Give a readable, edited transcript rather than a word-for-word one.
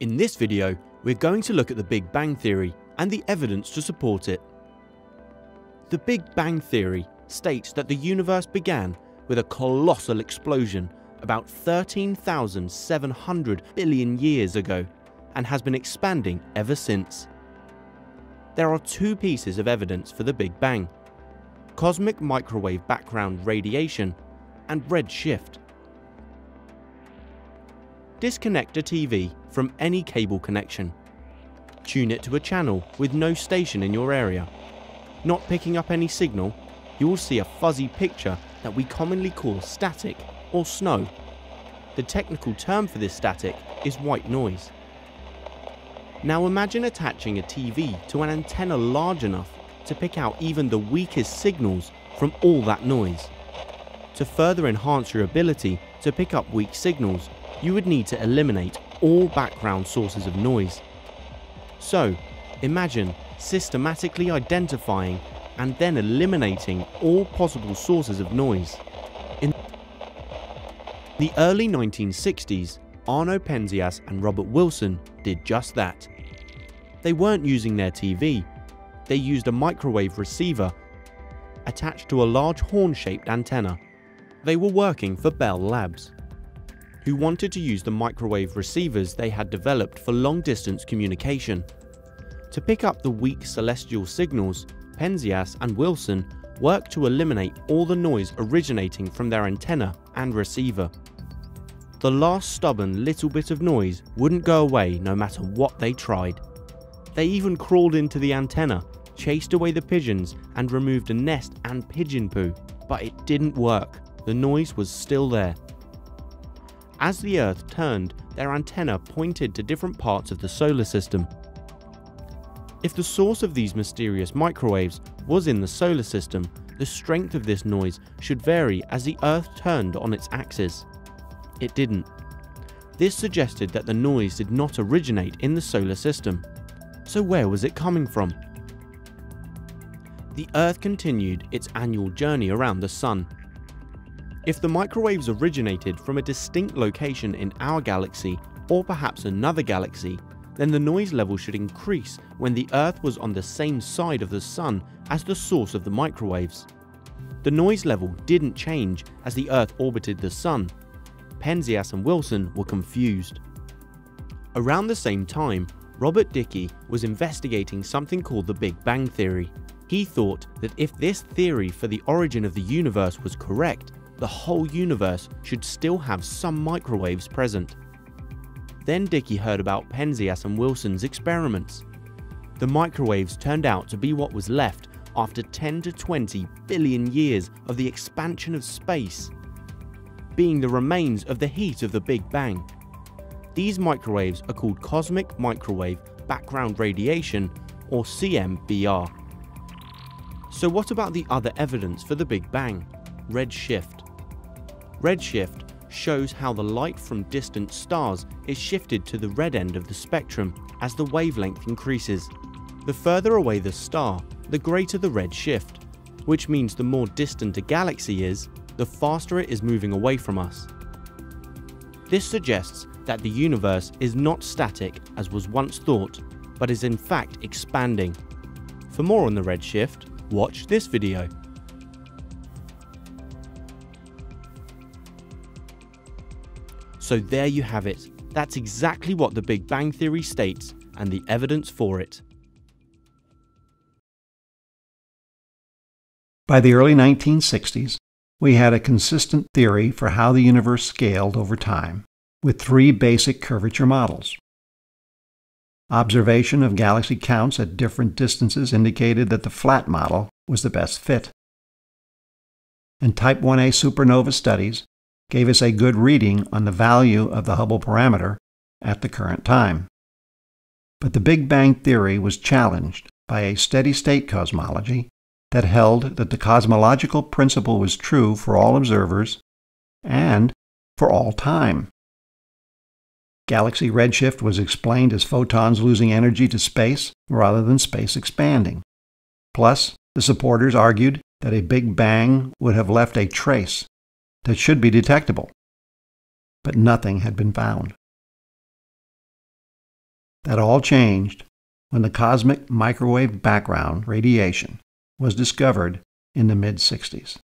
In this video, we're going to look at the Big Bang Theory and the evidence to support it. The Big Bang Theory states that the universe began with a colossal explosion about 13,700 billion years ago and has been expanding ever since. There are two pieces of evidence for the Big Bang: cosmic microwave background radiation and redshift. Disconnect a TV from any cable connection. Tune it to a channel with no station in your area. Not picking up any signal, you will see a fuzzy picture that we commonly call static or snow. The technical term for this static is white noise. Now imagine attaching a TV to an antenna large enough to pick out even the weakest signals from all that noise. To further enhance your ability to pick up weak signals, you would need to eliminate all background sources of noise. So, imagine systematically identifying and then eliminating all possible sources of noise. In the early 1960s, Arno Penzias and Robert Wilson did just that. They weren't using their TV, they used a microwave receiver attached to a large horn-shaped antenna. They were working for Bell Labs, who wanted to use the microwave receivers they had developed for long-distance communication. To pick up the weak celestial signals, Penzias and Wilson worked to eliminate all the noise originating from their antenna and receiver. The last stubborn little bit of noise wouldn't go away no matter what they tried. They even crawled into the antenna, chased away the pigeons and removed a nest and pigeon poo, but it didn't work. The noise was still there. As the Earth turned, their antenna pointed to different parts of the solar system. If the source of these mysterious microwaves was in the solar system, the strength of this noise should vary as the Earth turned on its axis. It didn't. This suggested that the noise did not originate in the solar system. So where was it coming from? The Earth continued its annual journey around the Sun. If the microwaves originated from a distinct location in our galaxy or perhaps another galaxy, then the noise level should increase when the Earth was on the same side of the Sun as the source of the microwaves. The noise level didn't change as the Earth orbited the Sun. Penzias and Wilson were confused. Around the same time, Robert Dicke was investigating something called the Big Bang Theory. He thought that if this theory for the origin of the universe was correct, the whole universe should still have some microwaves present. Then Dicke heard about Penzias and Wilson's experiments. The microwaves turned out to be what was left after 10 to 20 billion years of the expansion of space, being the remains of the heat of the Big Bang. These microwaves are called cosmic microwave background radiation, or CMBR. So what about the other evidence for the Big Bang? Redshift. Redshift shows how the light from distant stars is shifted to the red end of the spectrum as the wavelength increases. The further away the star, the greater the redshift, which means the more distant a galaxy is, the faster it is moving away from us. This suggests that the universe is not static as was once thought, but is in fact expanding. For more on the redshift, watch this video. So there you have it. That's exactly what the Big Bang Theory states and the evidence for it. By the early 1960s, we had a consistent theory for how the universe scaled over time, with three basic curvature models. Observation of galaxy counts at different distances indicated that the flat model was the best fit. And Type 1a supernova studies gave us a good reading on the value of the Hubble parameter at the current time. But the Big Bang Theory was challenged by a steady-state cosmology that held that the cosmological principle was true for all observers and for all time. Galaxy redshift was explained as photons losing energy to space rather than space expanding. Plus, the supporters argued that a Big Bang would have left a trace that should be detectable, but nothing had been found. That all changed when the cosmic microwave background radiation was discovered in the mid-60s.